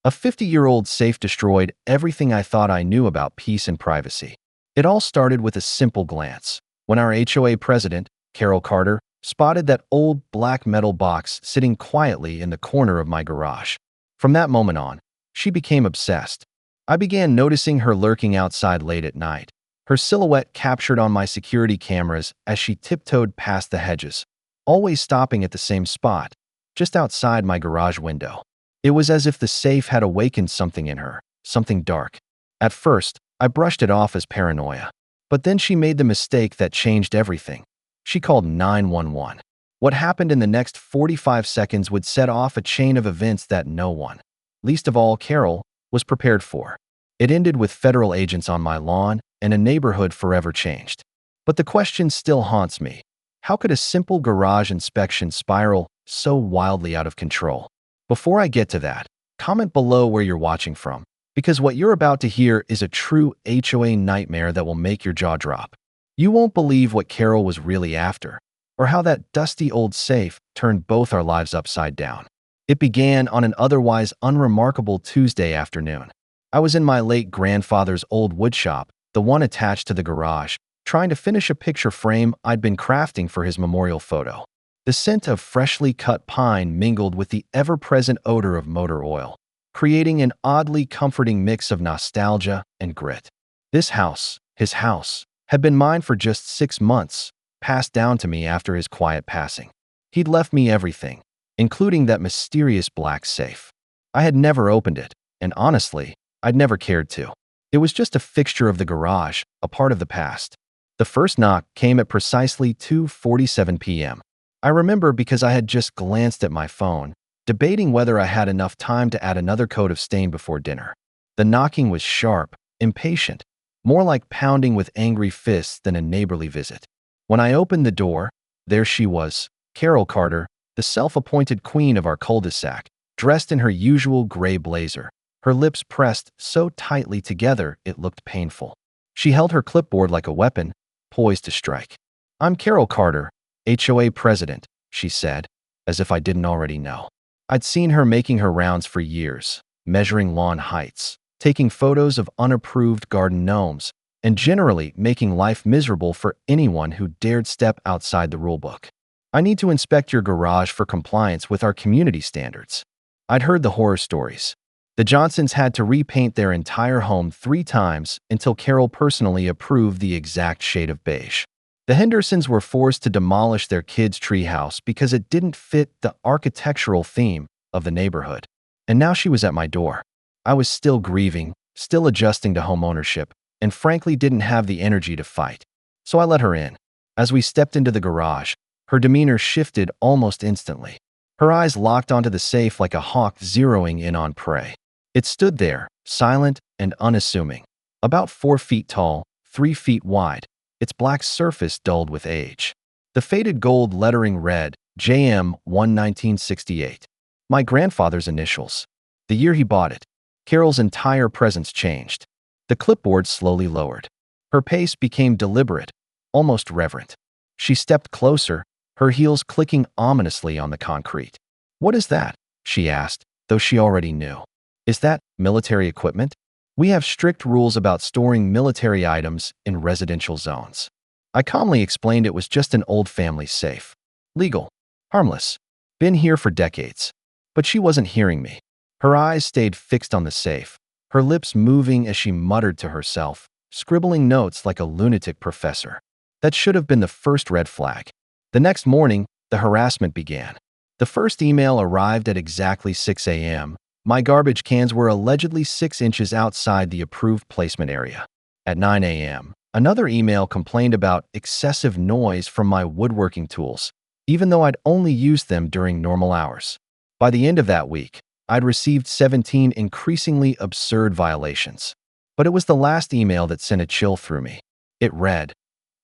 A 50-year-old safe destroyed everything I thought I knew about peace and privacy. It all started with a simple glance. When our HOA president, Carol Carter, spotted that old black metal box sitting quietly in the corner of my garage. From that moment on, she became obsessed. I began noticing her lurking outside late at night, her silhouette captured on my security cameras as she tiptoed past the hedges, always stopping at the same spot, just outside my garage window. It was as if the safe had awakened something in her, something dark. At first, I brushed it off as paranoia. But then she made the mistake that changed everything. She called 911. What happened in the next 45 seconds would set off a chain of events that no one, least of all Carol, was prepared for. It ended with federal agents on my lawn and a neighborhood forever changed. But the question still haunts me. How could a simple garage inspection spiral so wildly out of control? Before I get to that, comment below where you're watching from, because what you're about to hear is a true HOA nightmare that will make your jaw drop. You won't believe what Carol was really after, or how that dusty old safe turned both our lives upside down. It began on an otherwise unremarkable Tuesday afternoon. I was in my late grandfather's old woodshop, the one attached to the garage, trying to finish a picture frame I'd been crafting for his memorial photo. The scent of freshly cut pine mingled with the ever-present odor of motor oil, creating an oddly comforting mix of nostalgia and grit. This house, his house, had been mine for just 6 months, passed down to me after his quiet passing. He'd left me everything, including that mysterious black safe. I had never opened it, and honestly, I'd never cared to. It was just a fixture of the garage, a part of the past. The first knock came at precisely 2:47 p.m. I remember because I had just glanced at my phone, debating whether I had enough time to add another coat of stain before dinner. The knocking was sharp, impatient, more like pounding with angry fists than a neighborly visit. When I opened the door, there she was, Carol Carter, the self-appointed queen of our cul-de-sac, dressed in her usual gray blazer, her lips pressed so tightly together it looked painful. She held her clipboard like a weapon, poised to strike. "I'm Carol Carter, HOA president," she said, as if I didn't already know. I'd seen her making her rounds for years, measuring lawn heights, taking photos of unapproved garden gnomes, and generally making life miserable for anyone who dared step outside the rulebook. "I need to inspect your garage for compliance with our community standards." I'd heard the horror stories. The Johnsons had to repaint their entire home 3 times until Carol personally approved the exact shade of beige. The Hendersons were forced to demolish their kids' treehouse because it didn't fit the architectural theme of the neighborhood. And now she was at my door. I was still grieving, still adjusting to home ownership, and frankly didn't have the energy to fight. So I let her in. As we stepped into the garage, her demeanor shifted almost instantly. Her eyes locked onto the safe like a hawk zeroing in on prey. It stood there, silent and unassuming, about 4 feet tall, 3 feet wide, its black surface dulled with age. The faded gold lettering read, JM 1968. My grandfather's initials. The year he bought it. Carol's entire presence changed. The clipboard slowly lowered. Her pace became deliberate, almost reverent. She stepped closer, her heels clicking ominously on the concrete. "What is that?" she asked, though she already knew. "Is that military equipment? We have strict rules about storing military items in residential zones." I calmly explained it was just an old family safe. Legal. Harmless. Been here for decades. But she wasn't hearing me. Her eyes stayed fixed on the safe, her lips moving as she muttered to herself, scribbling notes like a lunatic professor. That should have been the first red flag. The next morning, the harassment began. The first email arrived at exactly 6 a.m. My garbage cans were allegedly 6 inches outside the approved placement area. At 9 a.m., another email complained about excessive noise from my woodworking tools, even though I'd only used them during normal hours. By the end of that week, I'd received 17 increasingly absurd violations. But it was the last email that sent a chill through me. It read,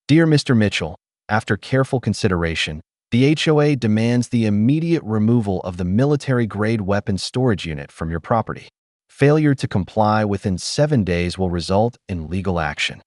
"Dear Mr. Mitchell, after careful consideration, the HOA demands the immediate removal of the military-grade weapons storage unit from your property. Failure to comply within 7 days will result in legal action."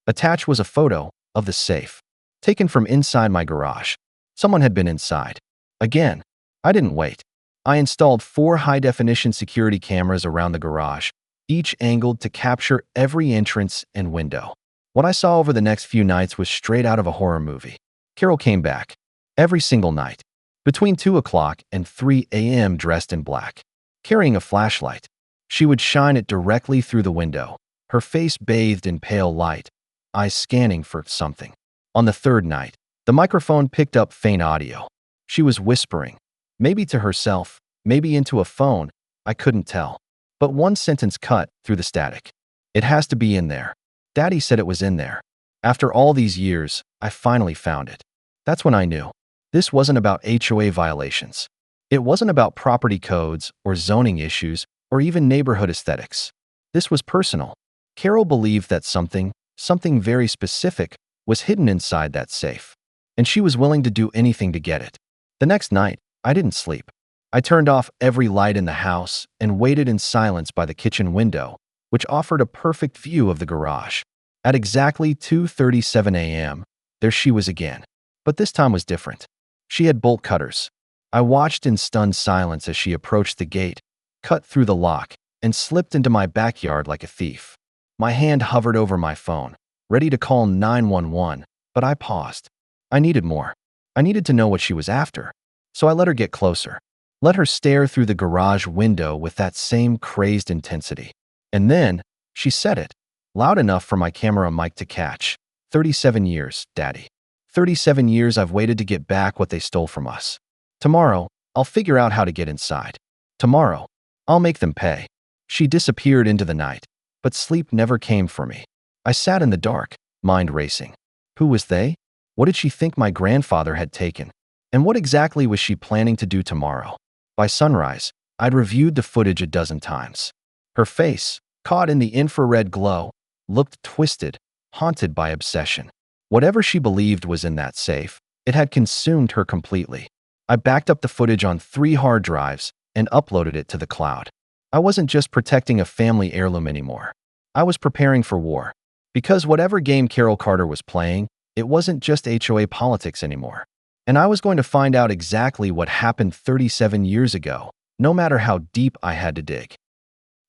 Attached was a photo of the safe, taken from inside my garage. Someone had been inside. Again, I didn't wait. I installed 4 high-definition security cameras around the garage, each angled to capture every entrance and window. What I saw over the next few nights was straight out of a horror movie. Carol came back, every single night, between 2 o'clock and 3 a.m. dressed in black, carrying a flashlight. She would shine it directly through the window, her face bathed in pale light, eyes scanning for something. On the 3rd night, the microphone picked up faint audio. She was whispering, maybe to herself, maybe into a phone, I couldn't tell. But one sentence cut through the static. It has to be in there. Daddy said it was in there. After all these years, I finally found it. That's when I knew. This wasn't about HOA violations. It wasn't about property codes or zoning issues or even neighborhood aesthetics. This was personal. Carol believed that something very specific, was hidden inside that safe. And she was willing to do anything to get it. The next night, I didn't sleep. I turned off every light in the house and waited in silence by the kitchen window, which offered a perfect view of the garage. At exactly 2:37 a.m., there she was again. But this time was different. She had bolt cutters. I watched in stunned silence as she approached the gate, cut through the lock, and slipped into my backyard like a thief. My hand hovered over my phone, ready to call 911, but I paused. I needed more. I needed to know what she was after. So I let her get closer. Let her stare through the garage window with that same crazed intensity. And then, she said it, loud enough for my camera mic to catch. 37 years, Daddy. 37 years I've waited to get back what they stole from us. Tomorrow, I'll figure out how to get inside. Tomorrow, I'll make them pay. She disappeared into the night, but sleep never came for me. I sat in the dark, mind racing. Who was they? What did she think my grandfather had taken? And what exactly was she planning to do tomorrow? By sunrise, I'd reviewed the footage a dozen times. Her face, caught in the infrared glow, looked twisted, haunted by obsession. Whatever she believed was in that safe, it had consumed her completely. I backed up the footage on 3 hard drives and uploaded it to the cloud. I wasn't just protecting a family heirloom anymore. I was preparing for war. Because whatever game Carol Carter was playing, it wasn't just HOA politics anymore. And I was going to find out exactly what happened 37 years ago, no matter how deep I had to dig.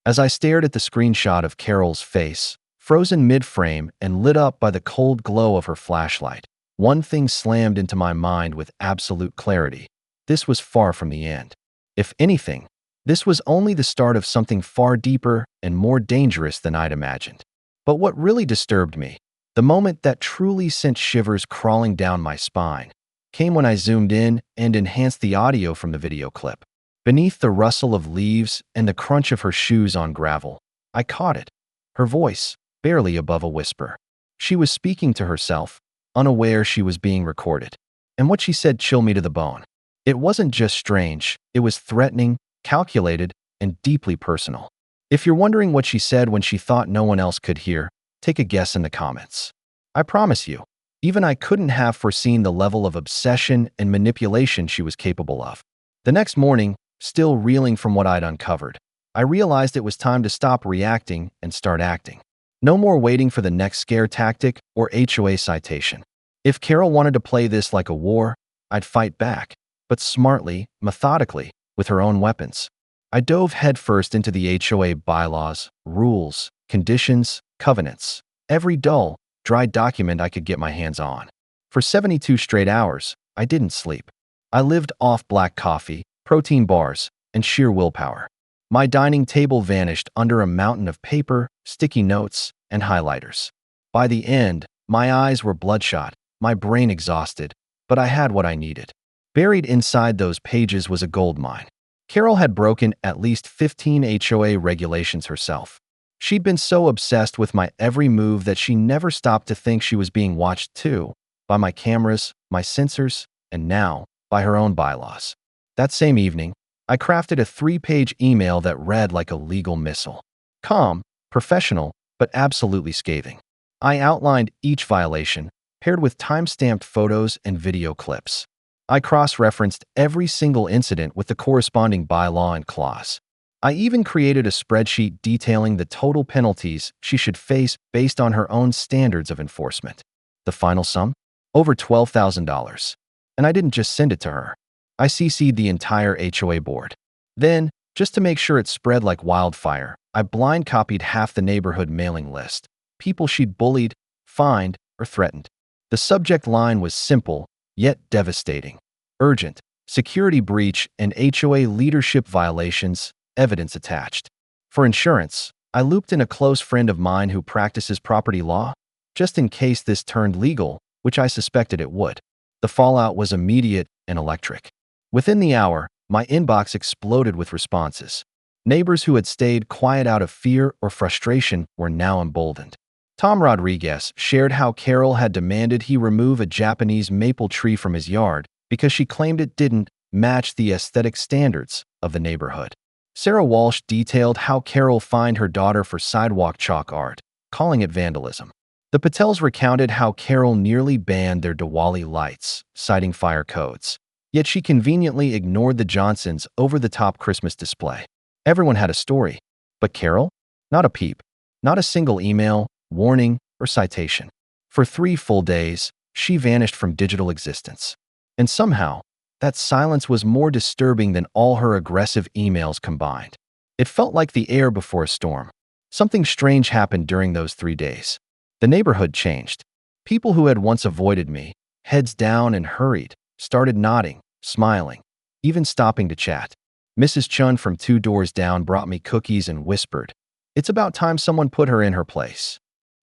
As I stared at the screenshot of Carol's face, frozen mid-frame and lit up by the cold glow of her flashlight, one thing slammed into my mind with absolute clarity. This was far from the end. If anything, this was only the start of something far deeper and more dangerous than I'd imagined. But what really disturbed me, the moment that truly sent shivers crawling down my spine, came when I zoomed in and enhanced the audio from the video clip. Beneath the rustle of leaves and the crunch of her shoes on gravel, I caught it. Her voice, barely above a whisper. She was speaking to herself, unaware she was being recorded. And what she said chilled me to the bone. It wasn't just strange, it was threatening, calculated, and deeply personal. If you're wondering what she said when she thought no one else could hear, take a guess in the comments. I promise you, even I couldn't have foreseen the level of obsession and manipulation she was capable of. The next morning, still reeling from what I'd uncovered, I realized it was time to stop reacting and start acting. No more waiting for the next scare tactic or HOA citation. If Carol wanted to play this like a war, I'd fight back, but smartly, methodically, with her own weapons. I dove headfirst into the HOA bylaws, rules, conditions, covenants, every dull, dry document I could get my hands on. For 72 straight hours, I didn't sleep. I lived off black coffee, protein bars, and sheer willpower. My dining table vanished under a mountain of paper, sticky notes, and highlighters. By the end, my eyes were bloodshot, my brain exhausted, but I had what I needed. Buried inside those pages was a goldmine. Carol had broken at least 15 HOA regulations herself. She'd been so obsessed with my every move that she never stopped to think she was being watched too, by my cameras, my sensors, and now, by her own bylaws. That same evening, I crafted a 3-page email that read like a legal missile. Calm, professional, but absolutely scathing. I outlined each violation, paired with time-stamped photos and video clips. I cross-referenced every single incident with the corresponding bylaw and clause. I even created a spreadsheet detailing the total penalties she should face based on her own standards of enforcement. The final sum? Over $12,000. And I didn't just send it to her. I CC'd the entire HOA board. Then, just to make sure it spread like wildfire, I blind copied half the neighborhood mailing list. People she'd bullied, fined, or threatened. The subject line was simple, yet devastating. Urgent, security breach and HOA leadership violations, evidence attached. For insurance, I looped in a close friend of mine who practices property law, just in case this turned legal, which I suspected it would. The fallout was immediate and electric. Within the hour, my inbox exploded with responses. Neighbors who had stayed quiet out of fear or frustration were now emboldened. Tom Rodriguez shared how Carol had demanded he remove a Japanese maple tree from his yard because she claimed it didn't match the aesthetic standards of the neighborhood. Sarah Walsh detailed how Carol fined her daughter for sidewalk chalk art, calling it vandalism. The Patels recounted how Carol nearly banned their Diwali lights, citing fire codes. Yet she conveniently ignored the Johnsons' over-the-top Christmas display. Everyone had a story, but Carol? Not a peep. Not a single email, warning, or citation. For 3 full days, she vanished from digital existence. And somehow, that silence was more disturbing than all her aggressive emails combined. It felt like the air before a storm. Something strange happened during those 3 days. The neighborhood changed. People who had once avoided me, heads down and hurried, started nodding, smiling, even stopping to chat. Mrs. Chun from 2 doors down brought me cookies and whispered, "It's about time someone put her in her place."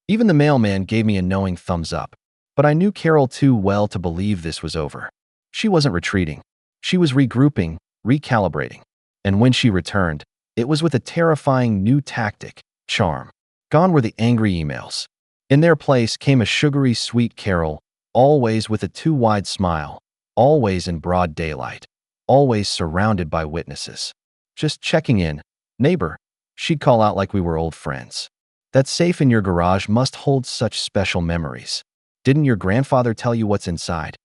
Even the mailman gave me a knowing thumbs up. But I knew Carol too well to believe this was over. She wasn't retreating. She was regrouping, recalibrating. And when she returned, it was with a terrifying new tactic, charm. Gone were the angry emails. In their place came a sugary, sweet Carol, always with a too wide smile, always in broad daylight, always surrounded by witnesses. "Just checking in, neighbor," she'd call out like we were old friends. "That safe in your garage must hold such special memories. Didn't your grandfather tell you what's inside?"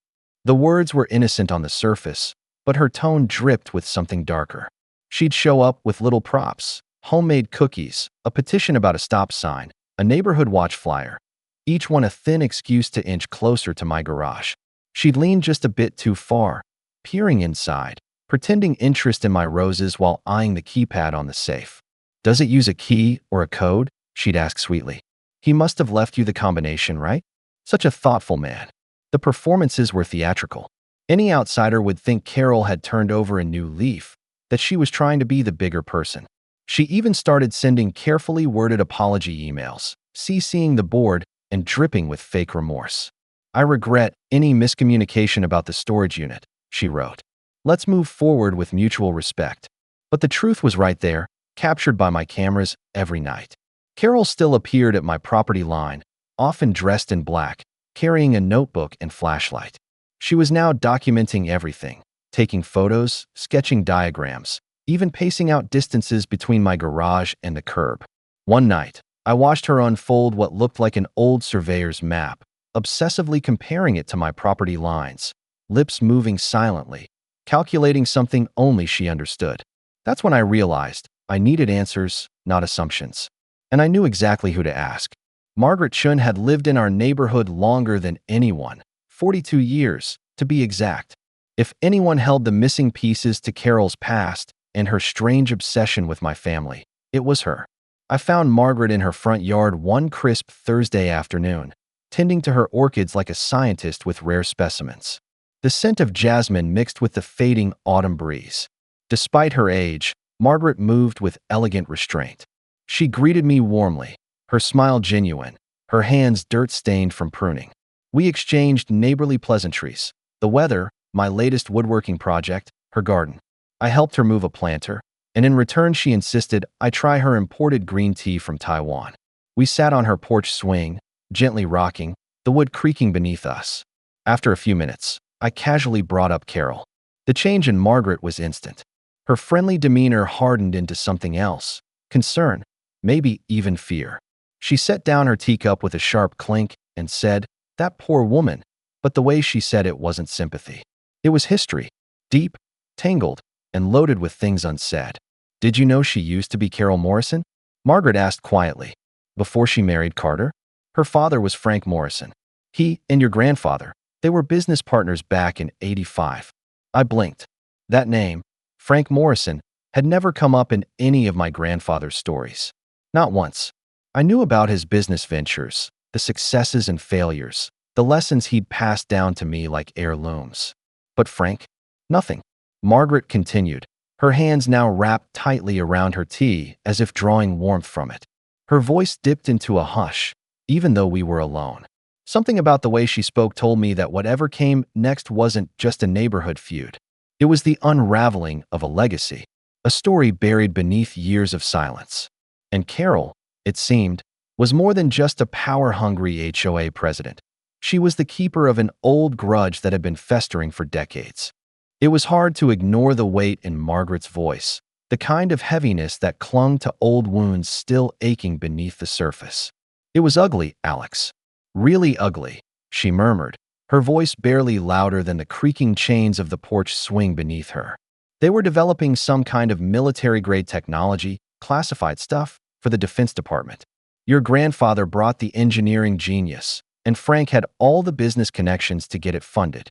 The words were innocent on the surface, but her tone dripped with something darker. She'd show up with little props, homemade cookies, a petition about a stop sign, a neighborhood watch flyer, each one a thin excuse to inch closer to my garage. She'd lean just a bit too far, peering inside, pretending interest in my roses while eyeing the keypad on the safe. "Does it use a key or a code?" she'd ask sweetly. "He must have left you the combination, right?" Such a thoughtful man. The performances were theatrical. Any outsider would think Carol had turned over a new leaf, that she was trying to be the bigger person. She even started sending carefully worded apology emails, CCing the board and dripping with fake remorse. "I regret any miscommunication about the storage unit," she wrote. "Let's move forward with mutual respect." But the truth was right there, captured by my cameras every night. Carol still appeared at my property line, often dressed in black, carrying a notebook and flashlight. She was now documenting everything, taking photos, sketching diagrams, even pacing out distances between my garage and the curb. One night, I watched her unfold what looked like an old surveyor's map, obsessively comparing it to my property lines, lips moving silently, calculating something only she understood. That's when I realized I needed answers, not assumptions. And I knew exactly who to ask. Margaret Chun had lived in our neighborhood longer than anyone, 42 years, to be exact. If anyone held the missing pieces to Carol's past and her strange obsession with my family, it was her. I found Margaret in her front yard one crisp Thursday afternoon, tending to her orchids like a scientist with rare specimens. The scent of jasmine mixed with the fading autumn breeze. Despite her age, Margaret moved with elegant restraint. She greeted me warmly, her smile genuine, her hands dirt-stained from pruning. We exchanged neighborly pleasantries, the weather, my latest woodworking project, her garden. I helped her move a planter, and in return she insisted I try her imported green tea from Taiwan. We sat on her porch swing, gently rocking, the wood creaking beneath us. After a few minutes, I casually brought up Carol. The change in Margaret was instant. Her friendly demeanor hardened into something else, concern, maybe even fear. She set down her teacup with a sharp clink and said, "That poor woman," but the way she said it wasn't sympathy. It was history, deep, tangled, and loaded with things unsaid. "Did you know she used to be Carol Morrison?" Margaret asked quietly. "Before she married Carter?" "Her father was Frank Morrison. He and your grandfather, they were business partners back in '85. I blinked. That name, Frank Morrison, had never come up in any of my grandfather's stories. Not once. I knew about his business ventures, the successes and failures, the lessons he'd passed down to me like heirlooms. But Frank? Nothing. Margaret continued, her hands now wrapped tightly around her tea as if drawing warmth from it. Her voice dipped into a hush, even though we were alone. Something about the way she spoke told me that whatever came next wasn't just a neighborhood feud. It was the unraveling of a legacy, a story buried beneath years of silence. And Carol, it seemed, was more than just a power-hungry HOA president. She was the keeper of an old grudge that had been festering for decades. It was hard to ignore the weight in Margaret's voice, the kind of heaviness that clung to old wounds still aching beneath the surface. "It was ugly, Alex. Really ugly," she murmured, her voice barely louder than the creaking chains of the porch swing beneath her. They were developing some kind of military-grade technology, classified stuff, for the Defense Department. Your grandfather brought the engineering genius, and Frank had all the business connections to get it funded.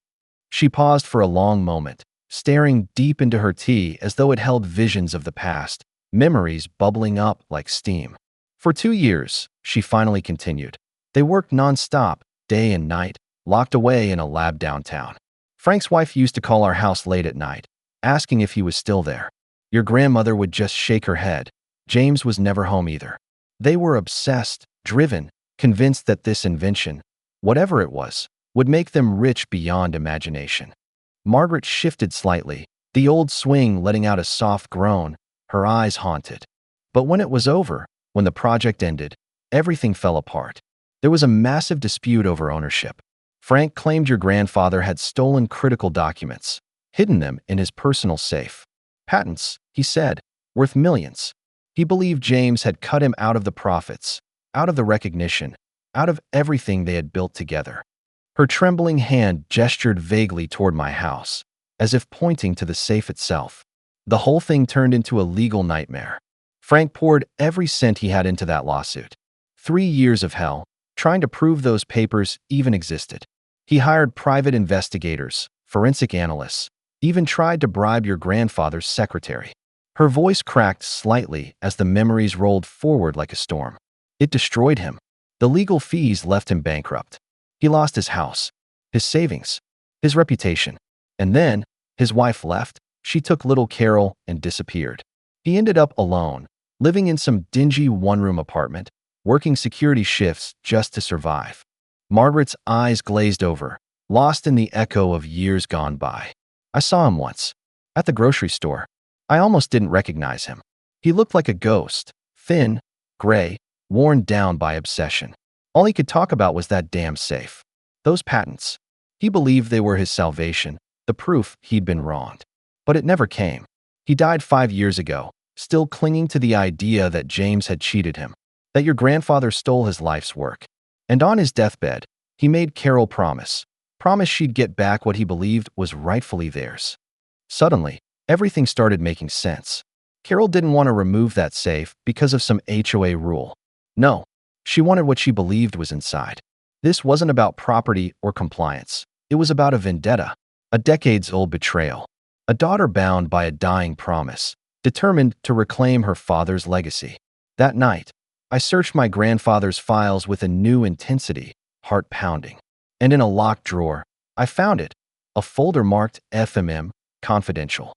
She paused for a long moment, staring deep into her tea as though it held visions of the past, memories bubbling up like steam. "For 2 years," she finally continued, "they worked nonstop, day and night, locked away in a lab downtown. Frank's wife used to call our house late at night, asking if he was still there. Your grandmother would just shake her head. James was never home either. They were obsessed, driven, convinced that this invention, whatever it was, would make them rich beyond imagination." Margaret shifted slightly, the old swing letting out a soft groan, her eyes haunted. "But when it was over, when the project ended, everything fell apart. There was a massive dispute over ownership. Frank claimed your grandfather had stolen critical documents, hidden them in his personal safe. Patents, he said, worth millions. He believed James had cut him out of the profits, out of the recognition, out of everything they had built together." Her trembling hand gestured vaguely toward my house, as if pointing to the safe itself. The whole thing turned into a legal nightmare. Frank poured every cent he had into that lawsuit. 3 years of hell, trying to prove those papers even existed. He hired private investigators, forensic analysts, even tried to bribe your grandfather's secretary. Her voice cracked slightly as the memories rolled forward like a storm. It destroyed him. The legal fees left him bankrupt. He lost his house, his savings, his reputation. And then, his wife left, she took little Carol and disappeared. He ended up alone, living in some dingy one-room apartment, working security shifts just to survive. Margaret's eyes glazed over, lost in the echo of years gone by. "I saw him once, at the grocery store. I almost didn't recognize him. He looked like a ghost, thin, gray, worn down by obsession. All he could talk about was that damn safe. Those patents. He believed they were his salvation, the proof he'd been wronged. But it never came. He died 5 years ago, still clinging to the idea that James had cheated him, that your grandfather stole his life's work. And on his deathbed, he made Carol promise she'd get back what he believed was rightfully theirs." Suddenly, everything started making sense. Carol didn't want to remove that safe because of some HOA rule. No, she wanted what she believed was inside. This wasn't about property or compliance. It was about a vendetta, a decades-old betrayal, a daughter bound by a dying promise, determined to reclaim her father's legacy. That night, I searched my grandfather's files with a new intensity, heart pounding. And in a locked drawer, I found it, a folder marked FMM, confidential.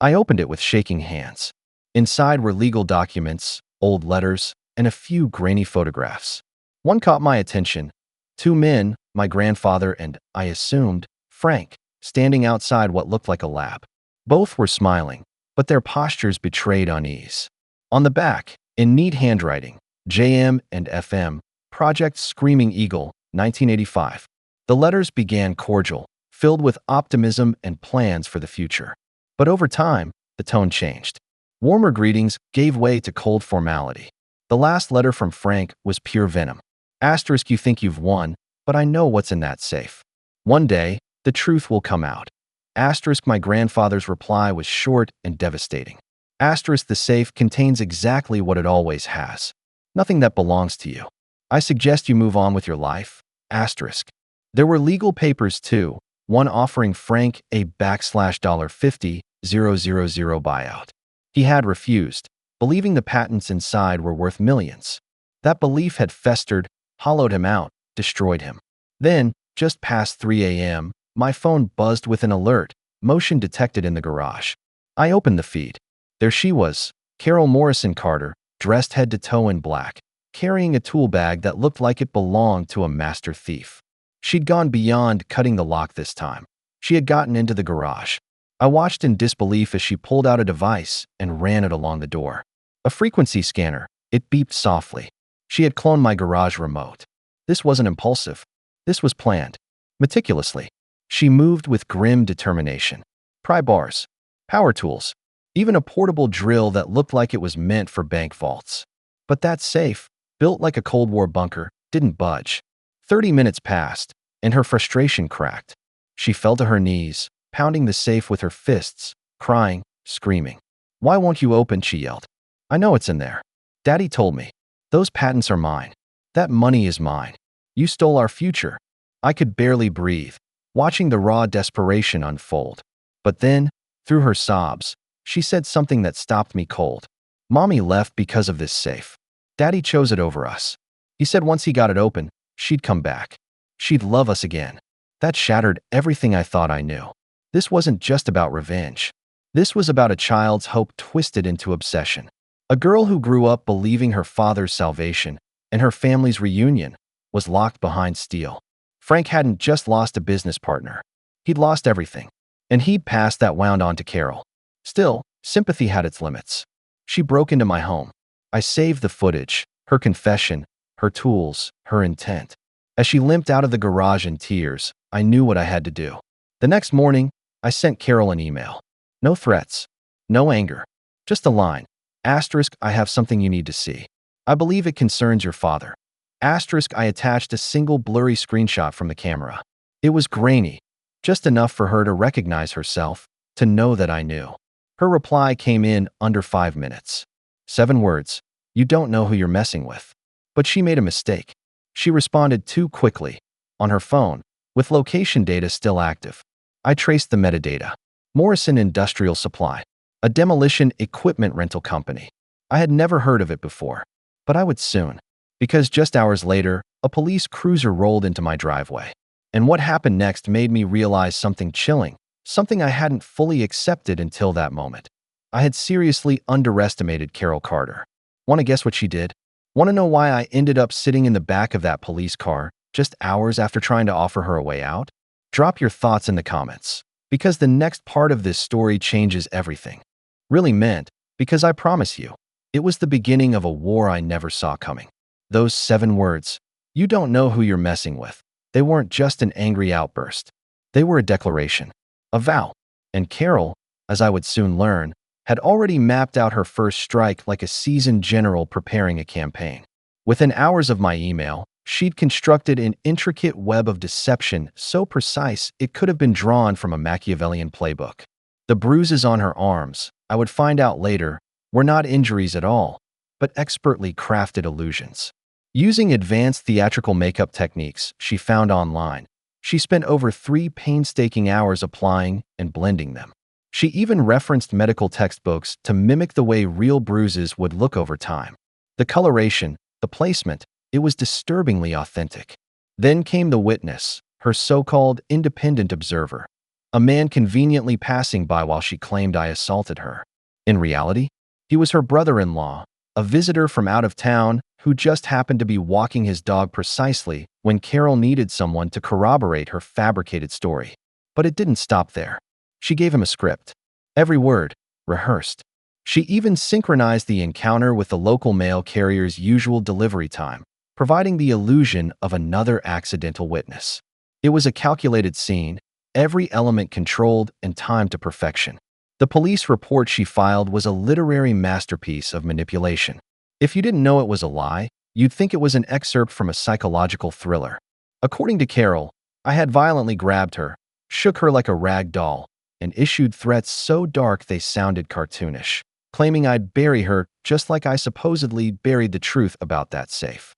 I opened it with shaking hands. Inside were legal documents, old letters, and a few grainy photographs. One caught my attention. 2 men, my grandfather and, I assumed, Frank, standing outside what looked like a lab. Both were smiling, but their postures betrayed unease. On the back, in neat handwriting, JM and FM, Project Screaming Eagle, 1985. The letters began cordial, filled with optimism and plans for the future. But over time, the tone changed. Warmer greetings gave way to cold formality. The last letter from Frank was pure venom. Asterisk, "You think you've won, but I know what's in that safe. One day, the truth will come out." Asterisk, my grandfather's reply was short and devastating. Asterisk, "The safe contains exactly what it always has. Nothing that belongs to you. I suggest you move on with your life." Asterisk. There were legal papers too, one offering Frank a $50,000 buyout. He had refused, believing the patents inside were worth millions. That belief had festered, hollowed him out, destroyed him. Then, just past 3 a.m., my phone buzzed with an alert, motion detected in the garage. I opened the feed. There she was, Carol Morrison Carter, dressed head to toe in black, carrying a tool bag that looked like it belonged to a master thief. She'd gone beyond cutting the lock this time. She had gotten into the garage. I watched in disbelief as she pulled out a device and ran it along the door. A frequency scanner. It beeped softly. She had cloned my garage remote. This wasn't impulsive. This was planned. Meticulously. She moved with grim determination. Pry bars. Power tools. Even a portable drill that looked like it was meant for bank vaults. But that safe, built like a Cold War bunker, didn't budge. 30 minutes passed, and her frustration cracked. She fell to her knees, pounding the safe with her fists, crying, screaming. "Why won't you open?" she yelled. "I know it's in there. Daddy told me. Those patents are mine. That money is mine. You stole our future." I could barely breathe, watching the raw desperation unfold. But then, through her sobs, she said something that stopped me cold. "Mommy left because of this safe. Daddy chose it over us. He said once he got it open, she'd come back. She'd love us again." That shattered everything I thought I knew. This wasn't just about revenge. This was about a child's hope twisted into obsession. A girl who grew up believing her father's salvation and her family's reunion was locked behind steel. Frank hadn't just lost a business partner. He'd lost everything. And he'd passed that wound on to Carol. Still, sympathy had its limits. She broke into my home. I saved the footage, her confession, her tools, her intent. As she limped out of the garage in tears, I knew what I had to do. The next morning, I sent Carol an email. No threats. No anger. Just a line. Asterisk, I have something you need to see. I believe it concerns your father. Asterisk, I attached a single blurry screenshot from the camera. It was grainy, just enough for her to recognize herself, to know that I knew. Her reply came in under 5 minutes. 7 words. You don't know who you're messing with. But she made a mistake. She responded too quickly. On her phone, with location data still active. I traced the metadata. Morrison Industrial Supply, a demolition equipment rental company. I had never heard of it before, but I would soon. Because just hours later, a police cruiser rolled into my driveway. And what happened next made me realize something chilling, something I hadn't fully accepted until that moment. I had seriously underestimated Carol Carter. Want to guess what she did? Want to know why I ended up sitting in the back of that police car just hours after trying to offer her a way out? Drop your thoughts in the comments, because the next part of this story changes everything. Really meant, because I promise you, it was the beginning of a war I never saw coming. Those 7 words, you don't know who you're messing with. They weren't just an angry outburst. They were a declaration, a vow. And Carol, as I would soon learn, had already mapped out her first strike like a seasoned general preparing a campaign. Within hours of my email, she'd constructed an intricate web of deception so precise it could have been drawn from a Machiavellian playbook. The bruises on her arms, I would find out later, were not injuries at all, but expertly crafted illusions. Using advanced theatrical makeup techniques she found online, she spent over 3 painstaking hours applying and blending them. She even referenced medical textbooks to mimic the way real bruises would look over time. The coloration, the placement, it was disturbingly authentic. Then came the witness, her so-called independent observer, a man conveniently passing by while she claimed I assaulted her. In reality, he was her brother-in-law, a visitor from out of town who just happened to be walking his dog precisely when Carol needed someone to corroborate her fabricated story. But it didn't stop there. She gave him a script. Every word, rehearsed. She even synchronized the encounter with the local mail carrier's usual delivery time, providing the illusion of another accidental witness. It was a calculated scene, every element controlled and timed to perfection. The police report she filed was a literary masterpiece of manipulation. If you didn't know it was a lie, you'd think it was an excerpt from a psychological thriller. According to Carol, I had violently grabbed her, shook her like a rag doll, and issued threats so dark they sounded cartoonish, claiming I'd bury her just like I supposedly buried the truth about that safe.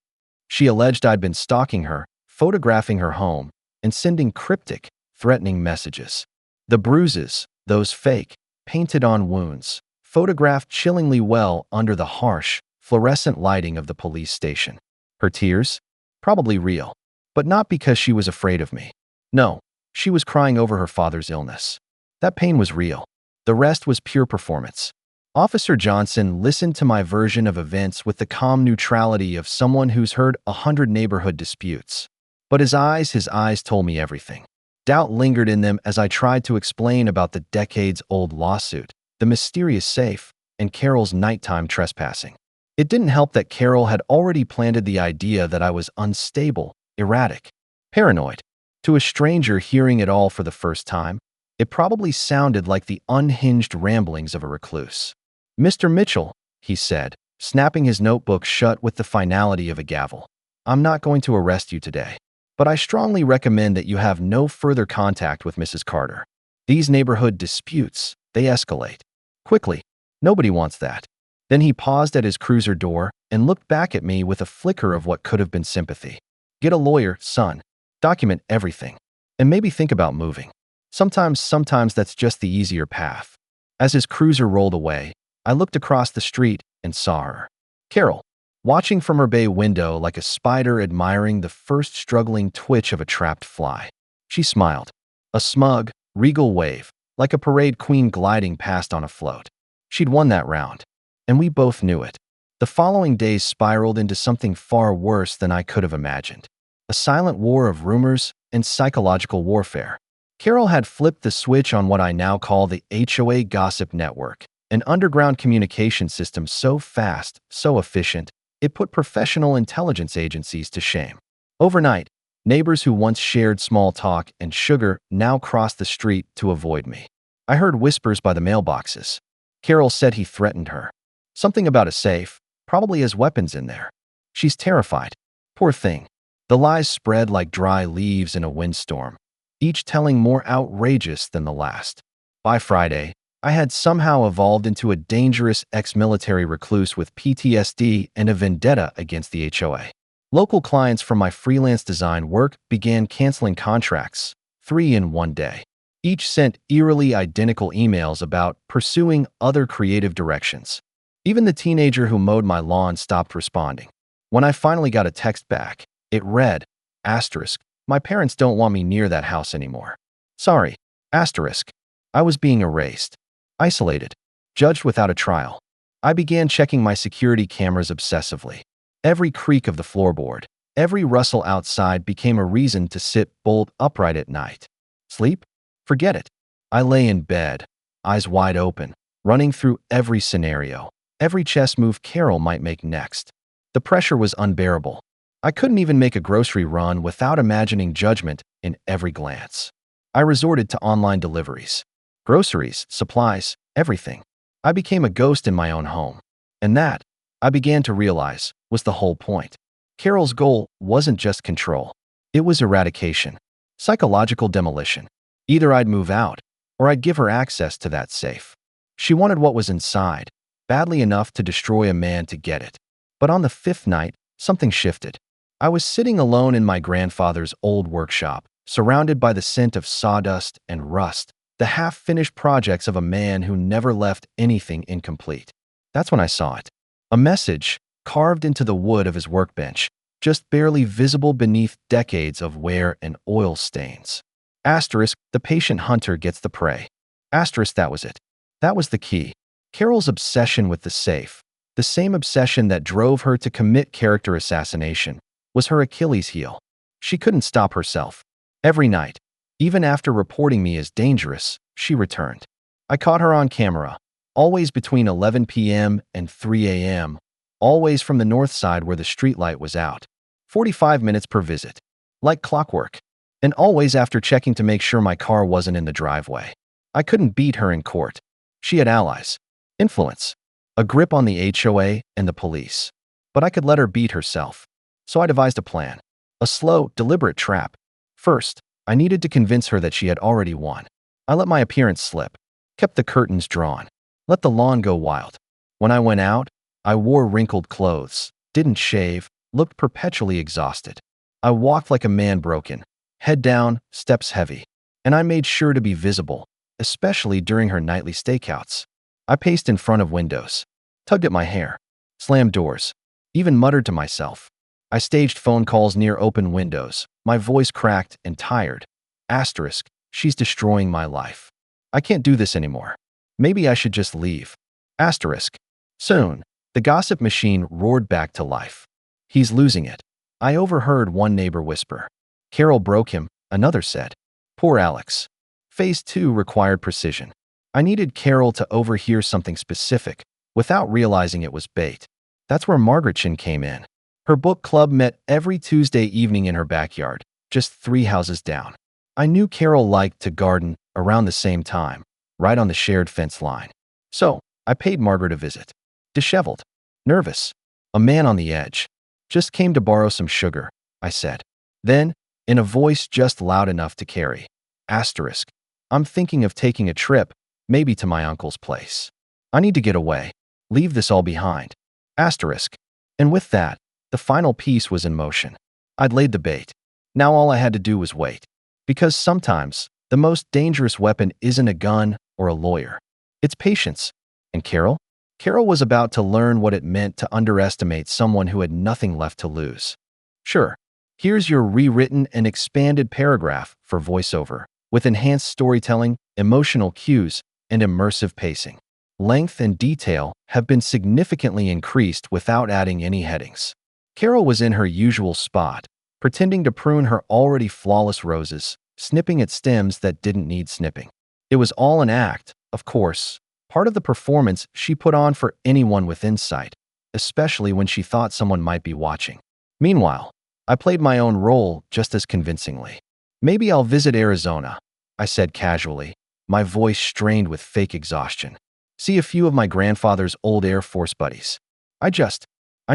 She alleged I'd been stalking her, photographing her home, and sending cryptic, threatening messages. The bruises, those fake, painted-on wounds, photographed chillingly well under the harsh, fluorescent lighting of the police station. Her tears? Probably real. But not because she was afraid of me. No, she was crying over her father's illness. That pain was real. The rest was pure performance. Officer Johnson listened to my version of events with the calm neutrality of someone who's heard 100 neighborhood disputes. But his eyes told me everything. Doubt lingered in them as I tried to explain about the decades-old lawsuit, the mysterious safe, and Carol's nighttime trespassing. It didn't help that Carol had already planted the idea that I was unstable, erratic, paranoid. To a stranger hearing it all for the first time, it probably sounded like the unhinged ramblings of a recluse. "Mr. Mitchell," he said, snapping his notebook shut with the finality of a gavel, "I'm not going to arrest you today, but I strongly recommend that you have no further contact with Mrs. Carter. These neighborhood disputes, they escalate quickly. Nobody wants that." Then he paused at his cruiser door and looked back at me with a flicker of what could have been sympathy. "Get a lawyer, son. Document everything. And maybe think about moving. Sometimes that's just the easier path." As his cruiser rolled away, I looked across the street and saw her. Carol, watching from her bay window like a spider admiring the first struggling twitch of a trapped fly. She smiled. A smug, regal wave, like a parade queen gliding past on a float. She'd won that round. And we both knew it. The following days spiraled into something far worse than I could have imagined. A silent war of rumors and psychological warfare. Carol had flipped the switch on what I now call the HOA gossip network, an underground communication system so fast, so efficient, it put professional intelligence agencies to shame. Overnight, neighbors who once shared small talk and sugar now crossed the street to avoid me. I heard whispers by the mailboxes. Carol said he threatened her. Something about a safe, probably has weapons in there. She's terrified. Poor thing. The lies spread like dry leaves in a windstorm, each telling more outrageous than the last. By Friday, I had somehow evolved into a dangerous ex-military recluse with PTSD and a vendetta against the HOA. Local clients from my freelance design work began canceling contracts, 3 in one day. Each sent eerily identical emails about pursuing other creative directions. Even the teenager who mowed my lawn stopped responding. When I finally got a text back, it read, asterisk, "My parents don't want me near that house anymore. Sorry, asterisk." I was being erased, isolated, judged without a trial. I began checking my security cameras obsessively. Every creak of the floorboard, every rustle outside became a reason to sit bolt upright at night. Sleep? Forget it. I lay in bed, eyes wide open, running through every scenario, every chess move Carol might make next. The pressure was unbearable. I couldn't even make a grocery run without imagining judgment in every glance. I resorted to online deliveries. Groceries, supplies, everything. I became a ghost in my own home. And that, I began to realize, was the whole point. Carol's goal wasn't just control. It was eradication, psychological demolition. Either I'd move out, or I'd give her access to that safe. She wanted what was inside, badly enough to destroy a man to get it. But on the 5th night, something shifted. I was sitting alone in my grandfather's old workshop, surrounded by the scent of sawdust and rust, the half-finished projects of a man who never left anything incomplete. That's when I saw it. A message, carved into the wood of his workbench, just barely visible beneath decades of wear and oil stains. Asterisk, the patient hunter gets the prey. Asterisk, that was it. That was the key. Carol's obsession with the safe, the same obsession that drove her to commit character assassination, was her Achilles heel. She couldn't stop herself. Every night, even after reporting me as dangerous, she returned. I caught her on camera, always between 11 p.m. and 3 a.m., always from the north side where the streetlight was out. 45 minutes per visit. Like clockwork. And always after checking to make sure my car wasn't in the driveway. I couldn't beat her in court. She had allies. Influence. A grip on the HOA and the police. But I could let her beat herself. So I devised a plan. A slow, deliberate trap. First, I needed to convince her that she had already won. I let my appearance slip. Kept the curtains drawn. Let the lawn go wild. When I went out, I wore wrinkled clothes, didn't shave, looked perpetually exhausted. I walked like a man broken. Head down, steps heavy. And I made sure to be visible, especially during her nightly stakeouts. I paced in front of windows, tugged at my hair, slammed doors, even muttered to myself. I staged phone calls near open windows, my voice cracked and tired. Asterisk, she's destroying my life. I can't do this anymore. Maybe I should just leave. Asterisk. Soon, the gossip machine roared back to life. He's losing it. I overheard one neighbor whisper. Carol broke him, another said. Poor Alex. Phase 2 required precision. I needed Carol to overhear something specific, without realizing it was bait. That's where Margaret Chin came in. Her book club met every Tuesday evening in her backyard, just 3 houses down. I knew Carol liked to garden around the same time, right on the shared fence line. So, I paid Margaret a visit. Disheveled, nervous, a man on the edge. Just came to borrow some sugar, I said. Then, in a voice just loud enough to carry. Asterisk. I'm thinking of taking a trip, maybe to my uncle's place. I need to get away. Leave this all behind. Asterisk. And with that, the final piece was in motion. I'd laid the bait. Now all I had to do was wait. Because sometimes, the most dangerous weapon isn't a gun or a lawyer. It's patience. And Carol? Carol was about to learn what it meant to underestimate someone who had nothing left to lose. Sure, here's your rewritten and expanded paragraph for voiceover, with enhanced storytelling, emotional cues, and immersive pacing. Length and detail have been significantly increased without adding any headings. Carol was in her usual spot, pretending to prune her already flawless roses, snipping at stems that didn't need snipping. It was all an act, of course, part of the performance she put on for anyone with insight, especially when she thought someone might be watching. Meanwhile, I played my own role just as convincingly. Maybe I'll visit Arizona, I said casually, my voice strained with fake exhaustion. See a few of my grandfather's old Air Force buddies. I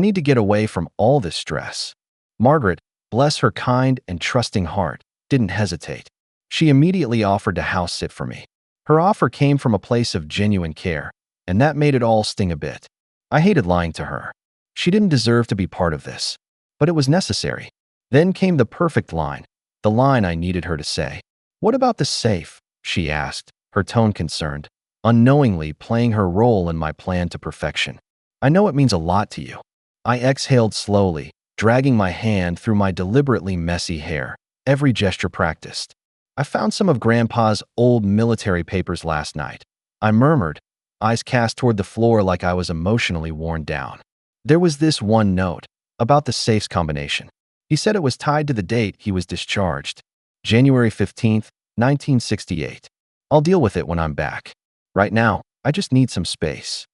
need to get away from all this stress. Margaret, bless her kind and trusting heart, didn't hesitate. She immediately offered to house sit for me. Her offer came from a place of genuine care, and that made it all sting a bit. I hated lying to her. She didn't deserve to be part of this, but it was necessary. Then came the perfect line, the line I needed her to say. What about the safe? She asked, her tone concerned, unknowingly playing her role in my plan to perfection. I know it means a lot to you. I exhaled slowly, dragging my hand through my deliberately messy hair, every gesture practiced. I found some of Grandpa's old military papers last night. I murmured, eyes cast toward the floor like I was emotionally worn down. There was this one note, about the safe's combination. He said it was tied to the date he was discharged. January 15th, 1968. I'll deal with it when I'm back. Right now, I just need some space.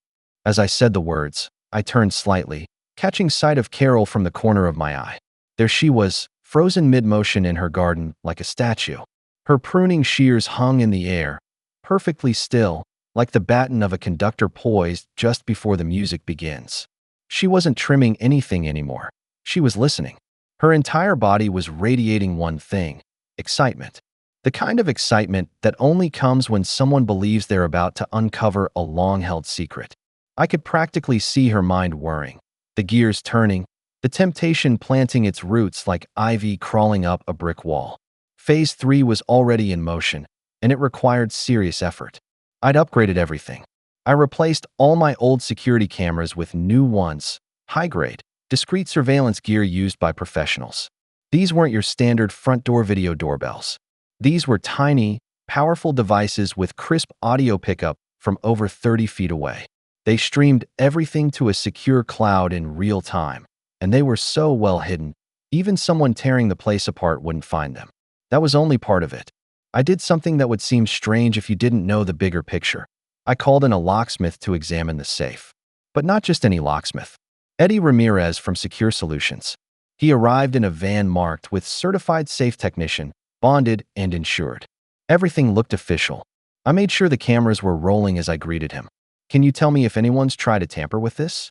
As I said the words, I turned slightly, catching sight of Carol from the corner of my eye. There she was, frozen mid-motion in her garden like a statue. Her pruning shears hung in the air, perfectly still, like the baton of a conductor poised just before the music begins. She wasn't trimming anything anymore. She was listening. Her entire body was radiating one thing: excitement. The kind of excitement that only comes when someone believes they're about to uncover a long-held secret. I could practically see her mind whirring, the gears turning, the temptation planting its roots like ivy crawling up a brick wall. Phase 3 was already in motion, and it required serious effort. I'd upgraded everything. I replaced all my old security cameras with new ones, high-grade, discreet surveillance gear used by professionals. These weren't your standard front door video doorbells. These were tiny, powerful devices with crisp audio pickup from over 30 feet away. They streamed everything to a secure cloud in real time, and they were so well hidden, even someone tearing the place apart wouldn't find them. That was only part of it. I did something that would seem strange if you didn't know the bigger picture. I called in a locksmith to examine the safe. But not just any locksmith. Eddie Ramirez from Secure Solutions. He arrived in a van marked with certified safe technician, bonded and insured. Everything looked official. I made sure the cameras were rolling as I greeted him. Can you tell me if anyone's tried to tamper with this?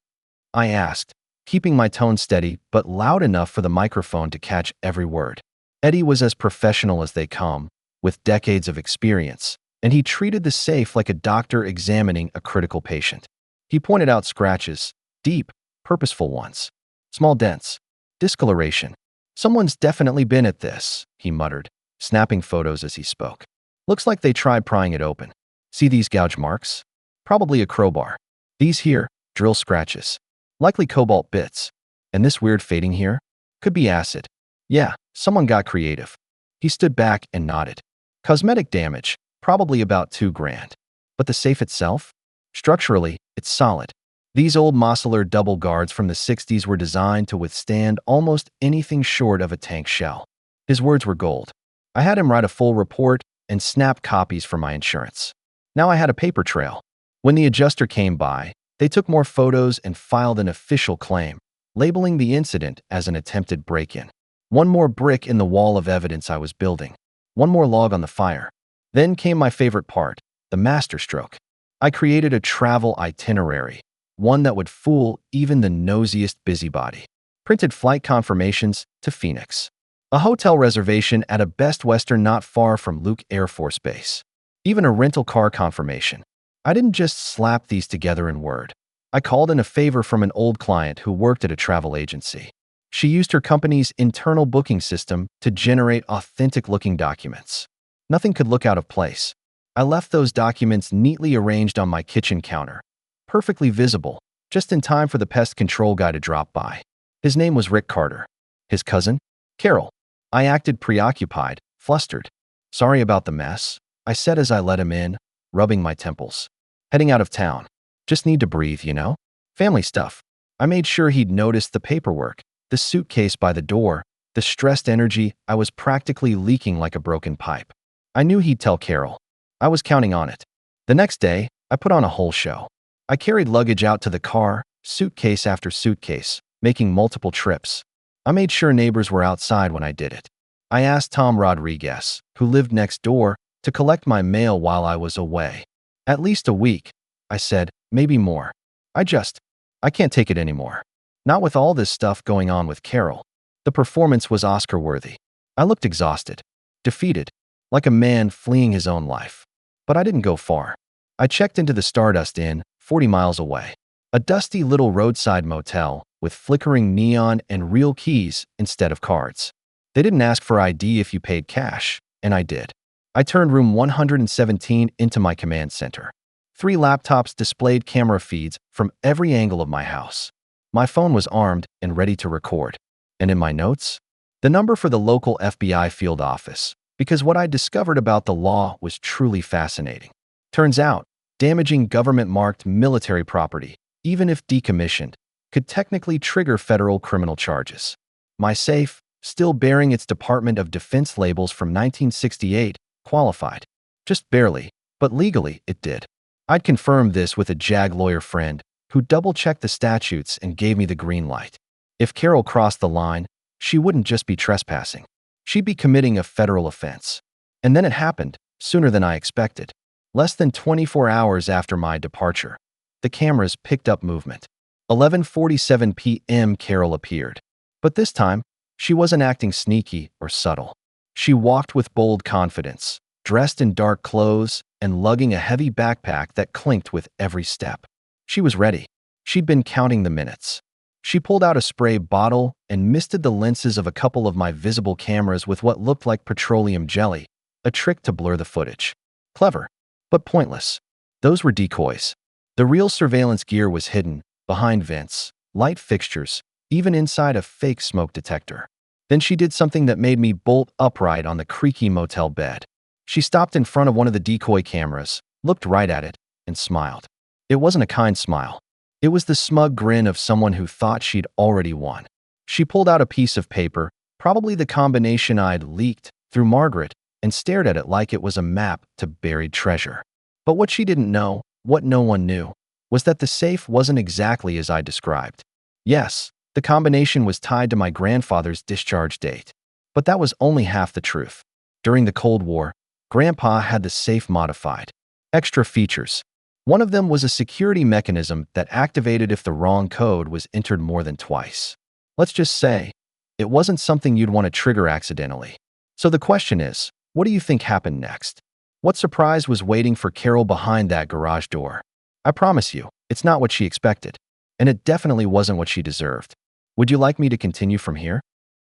I asked, keeping my tone steady but loud enough for the microphone to catch every word. Eddie was as professional as they come, with decades of experience, and he treated the safe like a doctor examining a critical patient. He pointed out scratches, deep, purposeful ones, small dents, discoloration. Someone's definitely been at this, he muttered, snapping photos as he spoke. Looks like they tried prying it open. See these gouge marks? Probably a crowbar. These here, drill scratches. Likely cobalt bits. And this weird fading here? Could be acid. Yeah, someone got creative. He stood back and nodded. Cosmetic damage, probably about $2,000. But the safe itself? Structurally, it's solid. These old Mosler double guards from the 60s were designed to withstand almost anything short of a tank shell. His words were gold. I had him write a full report and snap copies for my insurance. Now I had a paper trail. When the adjuster came by, they took more photos and filed an official claim, labeling the incident as an attempted break-in. One more brick in the wall of evidence I was building. One more log on the fire. Then came my favorite part, the masterstroke. I created a travel itinerary, one that would fool even the nosiest busybody. Printed flight confirmations to Phoenix. A hotel reservation at a Best Western not far from Luke Air Force Base. Even a rental car confirmation. I didn't just slap these together in Word. I called in a favor from an old client who worked at a travel agency. She used her company's internal booking system to generate authentic-looking documents. Nothing could look out of place. I left those documents neatly arranged on my kitchen counter, perfectly visible, just in time for the pest control guy to drop by. His name was Rick Carter. His cousin? Carol. I acted preoccupied, flustered. Sorry about the mess, I said as I let him in, rubbing my temples. Heading out of town. Just need to breathe, you know? Family stuff. I made sure he'd noticed the paperwork, the suitcase by the door, the stressed energy I was practically leaking like a broken pipe. I knew he'd tell Carol. I was counting on it. The next day, I put on a whole show. I carried luggage out to the car, suitcase after suitcase, making multiple trips. I made sure neighbors were outside when I did it. I asked Tom Rodriguez, who lived next door, to collect my mail while I was away. At least a week, I said, maybe more. I can't take it anymore. Not with all this stuff going on with Carol. The performance was Oscar-worthy. I looked exhausted, defeated, like a man fleeing his own life. But I didn't go far. I checked into the Stardust Inn, 40 miles away. A dusty little roadside motel with flickering neon and real keys instead of cards. They didn't ask for ID if you paid cash, and I did. I turned room 117 into my command center. 3 laptops displayed camera feeds from every angle of my house. My phone was armed and ready to record. And in my notes, the number for the local FBI field office, because what I discovered about the law was truly fascinating. Turns out, damaging government-marked military property, even if decommissioned, could technically trigger federal criminal charges. My safe, still bearing its Department of Defense labels from 1968, qualified. Just barely, but legally it did. I'd confirmed this with a JAG lawyer friend who double-checked the statutes and gave me the green light. If Carol crossed the line, she wouldn't just be trespassing. She'd be committing a federal offense. And then it happened, sooner than I expected. Less than 24 hours after my departure, the cameras picked up movement. 11:47 p.m. Carol appeared. But this time, she wasn't acting sneaky or subtle. She walked with bold confidence, dressed in dark clothes and lugging a heavy backpack that clinked with every step. She was ready. She'd been counting the minutes. She pulled out a spray bottle and misted the lenses of a couple of my visible cameras with what looked like petroleum jelly, a trick to blur the footage. Clever, but pointless. Those were decoys. The real surveillance gear was hidden, behind vents, light fixtures, even inside a fake smoke detector. Then she did something that made me bolt upright on the creaky motel bed. She stopped in front of one of the decoy cameras, looked right at it, and smiled. It wasn't a kind smile. It was the smug grin of someone who thought she'd already won. She pulled out a piece of paper, probably the combination I'd leaked through Margaret, and stared at it like it was a map to buried treasure. But what she didn't know, what no one knew, was that the safe wasn't exactly as I described. Yes, the combination was tied to my grandfather's discharge date. But that was only half the truth. During the Cold War, Grandpa had the safe modified. Extra features. One of them was a security mechanism that activated if the wrong code was entered more than twice. Let's just say, it wasn't something you'd want to trigger accidentally. So the question is, what do you think happened next? What surprise was waiting for Carol behind that garage door? I promise you, it's not what she expected. And it definitely wasn't what she deserved. Would you like me to continue from here?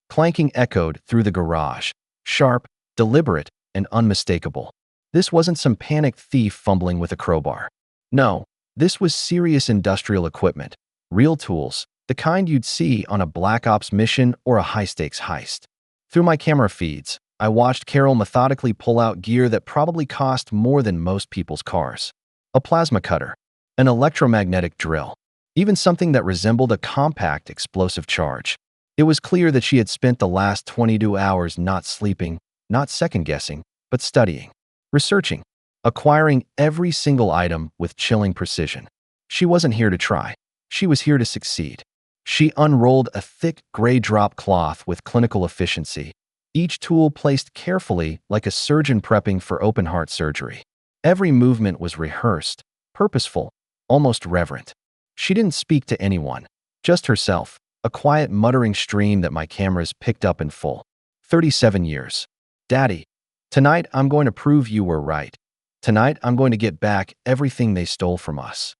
Clanking echoed through the garage, sharp, deliberate, and unmistakable. This wasn't some panicked thief fumbling with a crowbar. No, This was serious industrial equipment, real tools, the kind you'd see on a Black Ops mission or a high-stakes heist. Through my camera feeds, I watched Carol methodically pull out gear that probably cost more than most people's cars. A plasma cutter, an electromagnetic drill, even something that resembled a compact explosive charge. It was clear that she had spent the last 22 hours not sleeping, not second-guessing, but studying, researching, acquiring every single item with chilling precision. She wasn't here to try. She was here to succeed. She unrolled a thick gray drop cloth with clinical efficiency, each tool placed carefully like a surgeon prepping for open-heart surgery. Every movement was rehearsed, purposeful, almost reverent. She didn't speak to anyone, just herself, a quiet muttering stream that my cameras picked up in full. 37 years. Daddy, tonight I'm going to prove you were right. Tonight I'm going to get back everything they stole from us.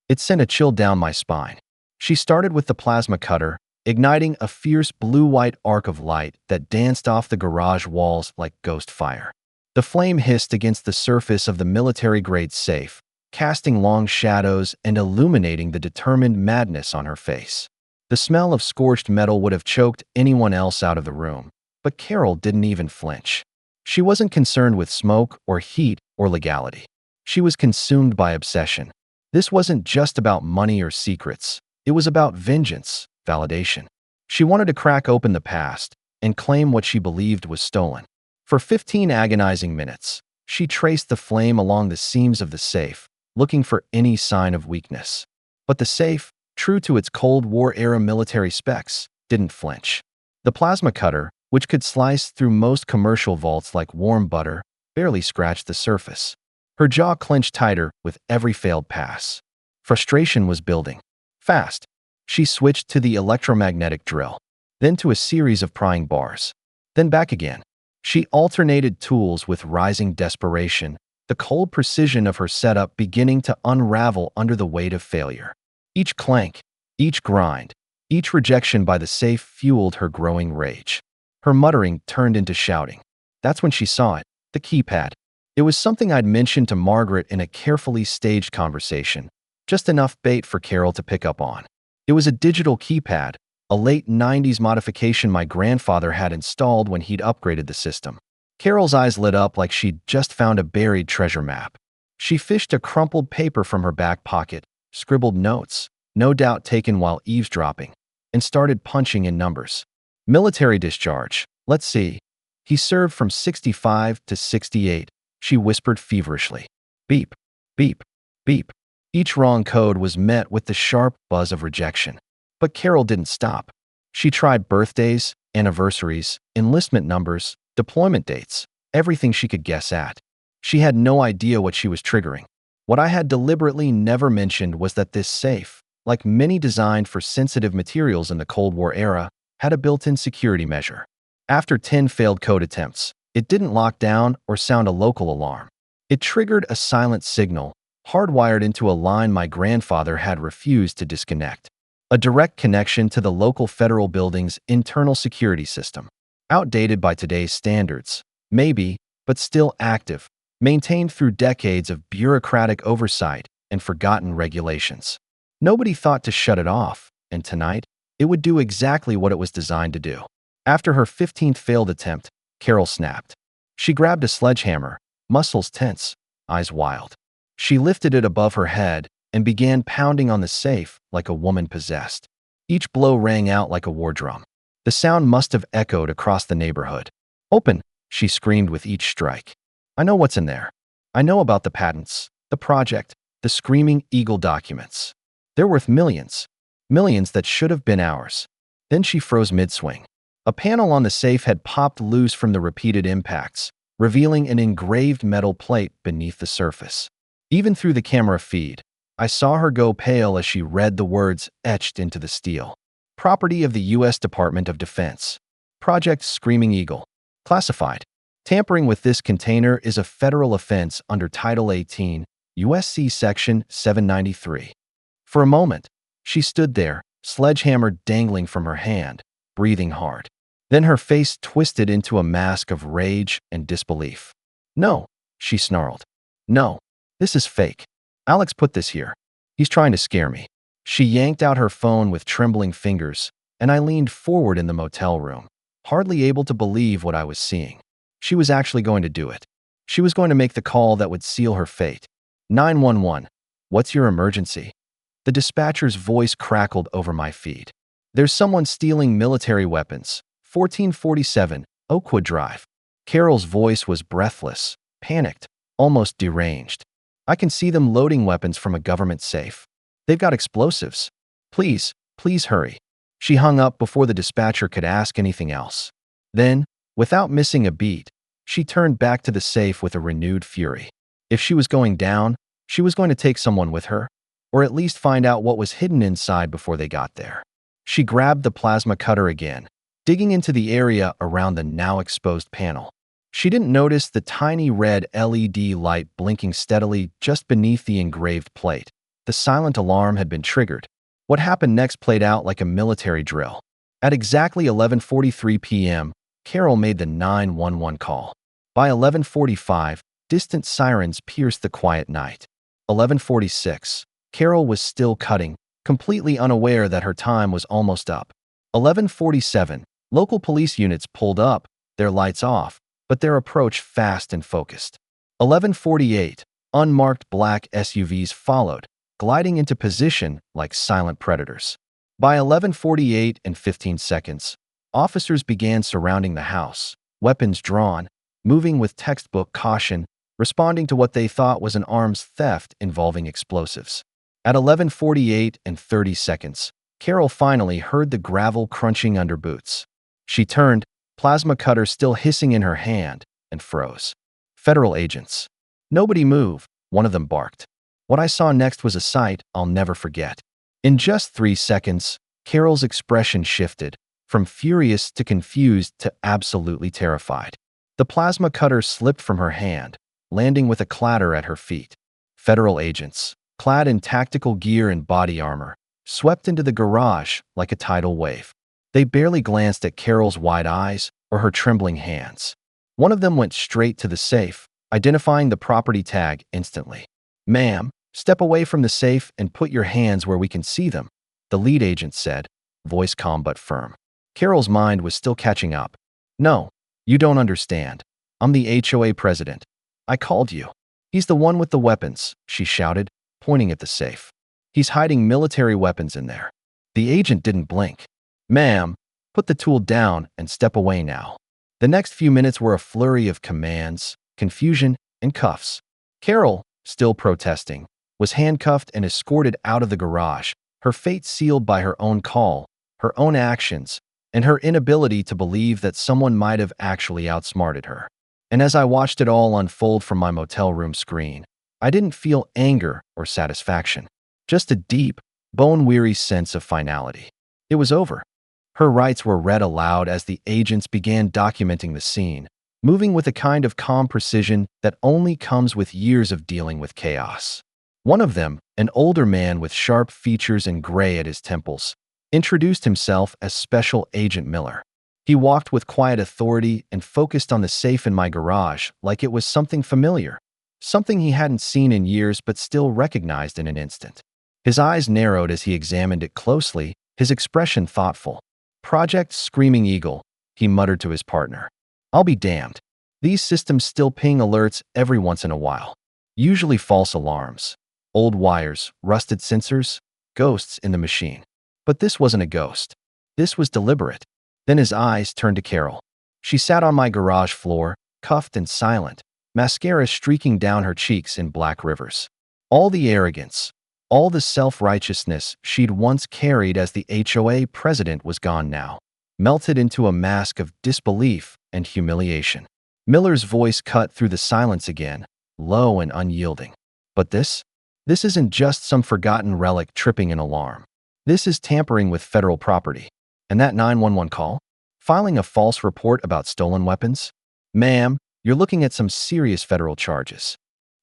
It sent a chill down my spine. She started with the plasma cutter, igniting a fierce blue-white arc of light that danced off the garage walls like ghost fire. The flame hissed against the surface of the military-grade safe, casting long shadows and illuminating the determined madness on her face. The smell of scorched metal would have choked anyone else out of the room, but Carol didn't even flinch. She wasn't concerned with smoke or heat or legality. She was consumed by obsession. This wasn't just about money or secrets. It was about vengeance, validation. She wanted to crack open the past and claim what she believed was stolen. For 15 agonizing minutes, she traced the flame along the seams of the safe, looking for any sign of weakness. But the safe, true to its Cold War-era military specs, didn't flinch. The plasma cutter, which could slice through most commercial vaults like warm butter, barely scratched the surface. Her jaw clenched tighter with every failed pass. Frustration was building. Fast, she switched to the electromagnetic drill, then to a series of prying bars, then back again. She alternated tools with rising desperation, the cold precision of her setup beginning to unravel under the weight of failure. Each clank, each grind, each rejection by the safe fueled her growing rage. Her muttering turned into shouting. That's when she saw it, the keypad. It was something I'd mentioned to Margaret in a carefully staged conversation, just enough bait for Carol to pick up on. It was a digital keypad, a late 90s modification my grandfather had installed when he'd upgraded the system. Carol's eyes lit up like she'd just found a buried treasure map. She fished a crumpled paper from her back pocket, scribbled notes, no doubt taken while eavesdropping, and started punching in numbers. Military discharge. Let's see. He served from 65 to 68, she whispered feverishly. Beep, beep, beep. Each wrong code was met with the sharp buzz of rejection. But Carol didn't stop. She tried birthdays, anniversaries, enlistment numbers, deployment dates, everything she could guess at. She had no idea what she was triggering. What I had deliberately never mentioned was that this safe, like many designed for sensitive materials in the Cold War era, had a built-in security measure. After 10 failed code attempts, it didn't lock down or sound a local alarm. It triggered a silent signal, hardwired into a line my grandfather had refused to disconnect. A direct connection to the local federal building's internal security system. Outdated by today's standards, maybe, but still active, maintained through decades of bureaucratic oversight and forgotten regulations. Nobody thought to shut it off, and tonight, it would do exactly what it was designed to do. After her 15th failed attempt, Carol snapped. She grabbed a sledgehammer, muscles tense, eyes wild. She lifted it above her head and began pounding on the safe like a woman possessed. Each blow rang out like a war drum. The sound must have echoed across the neighborhood. Open, she screamed with each strike. I know what's in there. I know about the patents, the project, the Screaming Eagle documents. They're worth millions. Millions that should have been ours. Then she froze mid-swing. A panel on the safe had popped loose from the repeated impacts, revealing an engraved metal plate beneath the surface. Even through the camera feed, I saw her go pale as she read the words etched into the steel. Property of the U.S. Department of Defense. Project Screaming Eagle. Classified. Tampering with this container is a federal offense under Title 18, U.S.C. Section 793. For a moment, she stood there, sledgehammer dangling from her hand, breathing hard. Then her face twisted into a mask of rage and disbelief. No, she snarled. No. This is fake. Alex put this here. He's trying to scare me. She yanked out her phone with trembling fingers, and I leaned forward in the motel room, hardly able to believe what I was seeing. She was actually going to do it. She was going to make the call that would seal her fate. 911. What's your emergency? The dispatcher's voice crackled over my feed. There's someone stealing military weapons. 1447, Oakwood Drive. Carol's voice was breathless, panicked, almost deranged. I can see them loading weapons from a government safe. They've got explosives. Please, please hurry. She hung up before the dispatcher could ask anything else. Then, without missing a beat, she turned back to the safe with a renewed fury. If she was going down, she was going to take someone with her, or at least find out what was hidden inside before they got there. She grabbed the plasma cutter again, digging into the area around the now exposed panel. She didn't notice the tiny red LED light blinking steadily just beneath the engraved plate. The silent alarm had been triggered. What happened next played out like a military drill. At exactly 11:43 p.m., Carol made the 911 call. By 11:45, distant sirens pierced the quiet night. 11:46, Carol was still cutting, completely unaware that her time was almost up. 11:47, local police units pulled up, their lights off, but their approach fast and focused. 11:48, unmarked black SUVs followed, gliding into position like silent predators. By 11:48 and 15 seconds, officers began surrounding the house, weapons drawn, moving with textbook caution, responding to what they thought was an arms theft involving explosives. At 11:48 and 30 seconds, Carol finally heard the gravel crunching under boots. She turned, plasma cutter still hissing in her hand, and froze. Federal agents. Nobody move, one of them barked. What I saw next was a sight I'll never forget. In just 3 seconds, Carol's expression shifted, from furious to confused to absolutely terrified. The plasma cutter slipped from her hand, landing with a clatter at her feet. Federal agents, clad in tactical gear and body armor, swept into the garage like a tidal wave. They barely glanced at Carol's wide eyes or her trembling hands. One of them went straight to the safe, identifying the property tag instantly. "Ma'am, step away from the safe and put your hands where we can see them," the lead agent said, voice calm but firm. Carol's mind was still catching up. "No, you don't understand. I'm the HOA president. I called you. He's the one with the weapons," she shouted, pointing at the safe. "He's hiding military weapons in there." The agent didn't blink. "Ma'am, put the tool down and step away now." The next few minutes were a flurry of commands, confusion, and cuffs. Carol, still protesting, was handcuffed and escorted out of the garage, her fate sealed by her own call, her own actions, and her inability to believe that someone might have actually outsmarted her. And as I watched it all unfold from my motel room screen, I didn't feel anger or satisfaction, just a deep, bone-weary sense of finality. It was over. Her rights were read aloud as the agents began documenting the scene, moving with a kind of calm precision that only comes with years of dealing with chaos. One of them, an older man with sharp features and gray at his temples, introduced himself as Special Agent Miller. He walked with quiet authority and focused on the safe in my garage like it was something familiar, something he hadn't seen in years but still recognized in an instant. His eyes narrowed as he examined it closely, his expression thoughtful. "Project Screaming Eagle," he muttered to his partner. "I'll be damned. These systems still ping alerts every once in a while. Usually false alarms. Old wires, rusted sensors, ghosts in the machine. But this wasn't a ghost. This was deliberate." Then his eyes turned to Carol. She sat on my garage floor, cuffed and silent, mascara streaking down her cheeks in black rivers. All the arrogance, all the self-righteousness she'd once carried as the HOA president was gone now, melted into a mask of disbelief and humiliation. Miller's voice cut through the silence again, low and unyielding. "But this isn't just some forgotten relic tripping an alarm. This is tampering with federal property. And that 911 call? Filing a false report about stolen weapons? Ma'am, you're looking at some serious federal charges."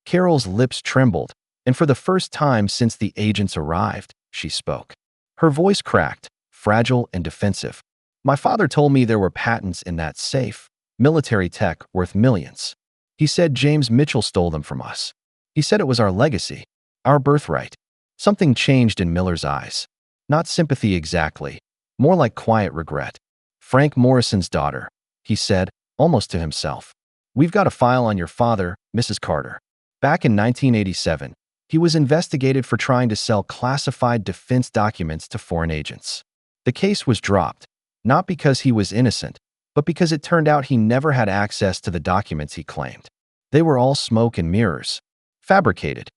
Carol's lips trembled, and for the first time since the agents arrived, she spoke. Her voice cracked, fragile and defensive. "My father told me there were patents in that safe, military tech worth millions. He said James Mitchell stole them from us. He said it was our legacy, our birthright. Something changed in Miller's eyes. Not sympathy exactly, more like quiet regret. "Frank Morrison's daughter," he said, almost to himself. "We've got a file on your father, Mrs. Carter. Back in 1987, he was investigated for trying to sell classified defense documents to foreign agents. The case was dropped, not because he was innocent, but because it turned out he never had access to the documents he claimed. They were all smoke and mirrors. Fabricated."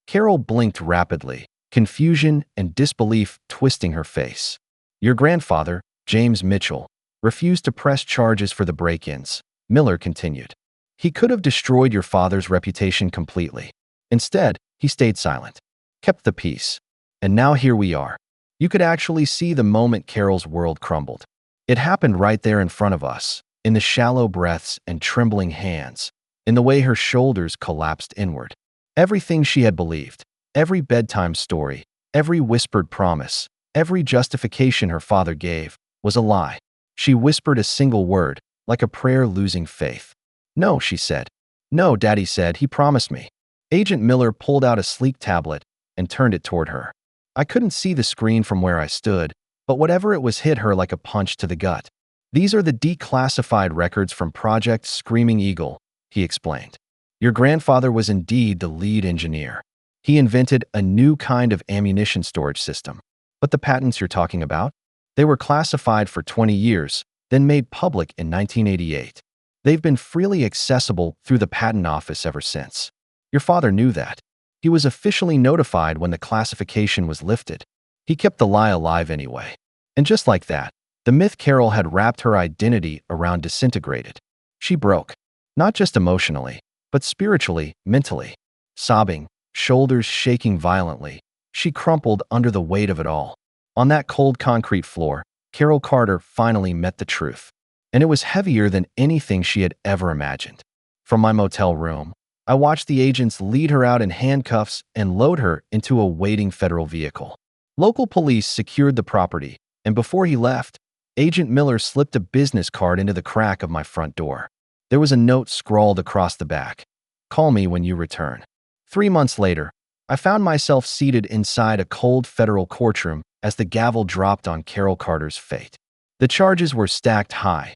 Carol blinked rapidly, confusion and disbelief twisting her face. "Your grandfather, James Mitchell, refused to press charges for the break-ins," Miller continued. "He could have destroyed your father's reputation completely. Instead, he stayed silent, kept the peace. And now here we are." You could actually see the moment Carol's world crumbled. It happened right there in front of us, in the shallow breaths and trembling hands, in the way her shoulders collapsed inward. Everything she had believed, every bedtime story, every whispered promise, every justification her father gave, was a lie. She whispered a single word, like a prayer losing faith. "No," she said. "No, Daddy said, he promised me." Agent Miller pulled out a sleek tablet and turned it toward her. I couldn't see the screen from where I stood, but whatever it was hit her like a punch to the gut. "These are the declassified records from Project Screaming Eagle," he explained. "Your grandfather was indeed the lead engineer. He invented a new kind of ammunition storage system. But the patents you're talking about? They were classified for 20 years, then made public in 1988. They've been freely accessible through the Patent Office ever since. Your father knew that. He was officially notified when the classification was lifted. He kept the lie alive anyway." And just like that, the myth Carol had wrapped her identity around disintegrated. She broke, not just emotionally, but spiritually, mentally. Sobbing, shoulders shaking violently, she crumpled under the weight of it all. On that cold concrete floor, Carol Carter finally met the truth. And it was heavier than anything she had ever imagined. From my motel room, I watched the agents lead her out in handcuffs and load her into a waiting federal vehicle. Local police secured the property, and before he left, Agent Miller slipped a business card into the crack of my front door. There was a note scrawled across the back: "Call me when you return." 3 months later, I found myself seated inside a cold federal courtroom as the gavel dropped on Carol Carter's fate. The charges were stacked high: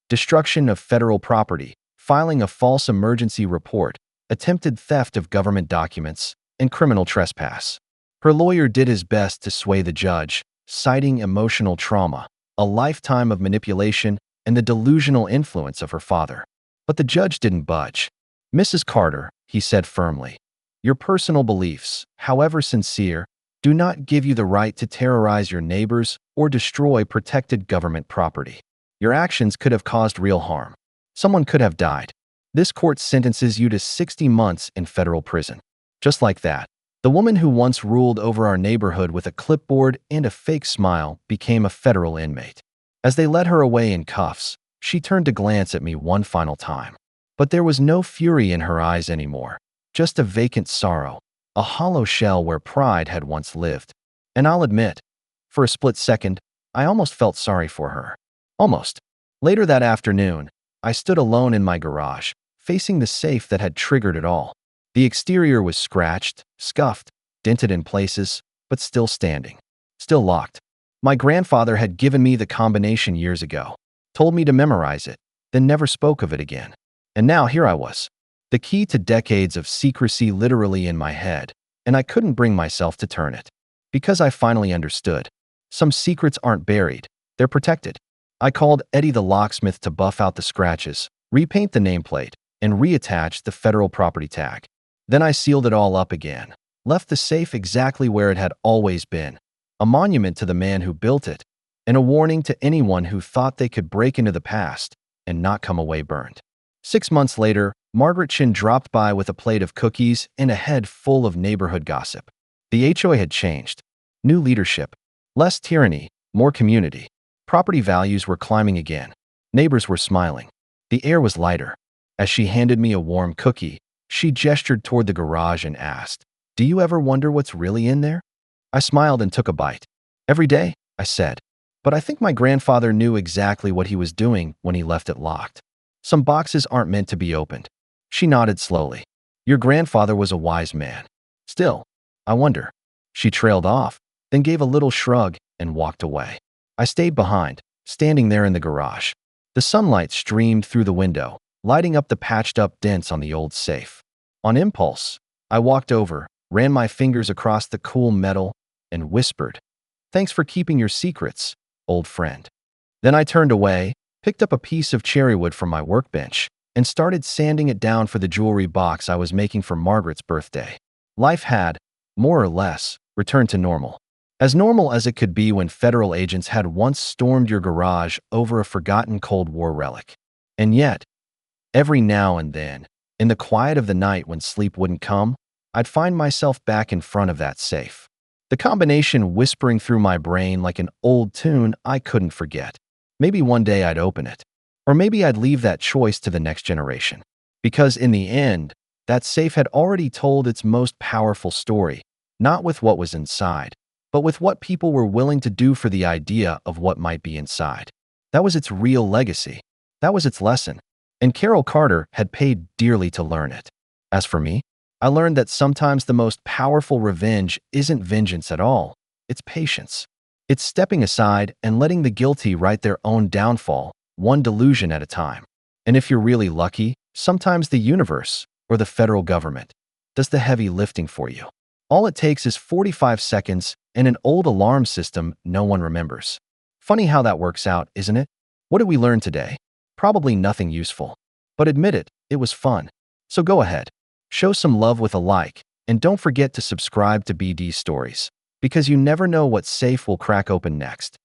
destruction of federal property, filing a false emergency report, attempted theft of government documents, and criminal trespass. Her lawyer did his best to sway the judge, citing emotional trauma, a lifetime of manipulation, and the delusional influence of her father. But the judge didn't budge. "Mrs. Carter," he said firmly, "your personal beliefs, however sincere, do not give you the right to terrorize your neighbors or destroy protected government property. Your actions could have caused real harm. Someone could have died. This court sentences you to 60 months in federal prison." Just like that, the woman who once ruled over our neighborhood with a clipboard and a fake smile became a federal inmate. As they led her away in cuffs, she turned to glance at me one final time. But there was no fury in her eyes anymore, just a vacant sorrow, a hollow shell where pride had once lived. And I'll admit, for a split second, I almost felt sorry for her. Almost. Later that afternoon, I stood alone in my garage, facing the safe that had triggered it all. The exterior was scratched, scuffed, dented in places, but still standing. Still locked. My grandfather had given me the combination years ago, told me to memorize it, then never spoke of it again. And now here I was. The key to decades of secrecy literally in my head, and I couldn't bring myself to turn it. Because I finally understood. Some secrets aren't buried, they're protected. I called Eddie the locksmith to buff out the scratches, repaint the nameplate, and reattach the federal property tag. Then I sealed it all up again, left the safe exactly where it had always been, a monument to the man who built it, and a warning to anyone who thought they could break into the past and not come away burned. 6 months later, Margaret Chin dropped by with a plate of cookies and a head full of neighborhood gossip. The HOA had changed. New leadership. Less tyranny, more community. Property values were climbing again. Neighbors were smiling. The air was lighter. As she handed me a warm cookie, she gestured toward the garage and asked, "Do you ever wonder what's really in there?" I smiled and took a bite. "Every day," I said. "But I think my grandfather knew exactly what he was doing when he left it locked. Some boxes aren't meant to be opened." She nodded slowly. "Your grandfather was a wise man. Still, I wonder." She trailed off, then gave a little shrug and walked away. I stayed behind, standing there in the garage. The sunlight streamed through the window, lighting up the patched-up dents on the old safe. On impulse, I walked over, ran my fingers across the cool metal, and whispered, "Thanks for keeping your secrets, old friend." Then I turned away, picked up a piece of cherrywood from my workbench, and started sanding it down for the jewelry box I was making for Margaret's birthday. Life had, more or less, returned to normal as it could be when federal agents had once stormed your garage over a forgotten Cold War relic. And yet, every now and then, in the quiet of the night when sleep wouldn't come, I'd find myself back in front of that safe. The combination whispering through my brain like an old tune I couldn't forget. Maybe one day I'd open it. Or maybe I'd leave that choice to the next generation. Because in the end, that safe had already told its most powerful story, not with what was inside, but with what people were willing to do for the idea of what might be inside. That was its real legacy. That was its lesson. And Carol Carter had paid dearly to learn it. As for me, I learned that sometimes the most powerful revenge isn't vengeance at all. It's patience. It's stepping aside and letting the guilty write their own downfall, one delusion at a time. And if you're really lucky, sometimes the universe, or the federal government, does the heavy lifting for you. All it takes is 45 seconds and an old alarm system no one remembers. Funny how that works out, isn't it? What did we learn today? Probably nothing useful. But admit it, it was fun. So go ahead, show some love with a like, and don't forget to subscribe to BD Stories, because you never know what safe will crack open next.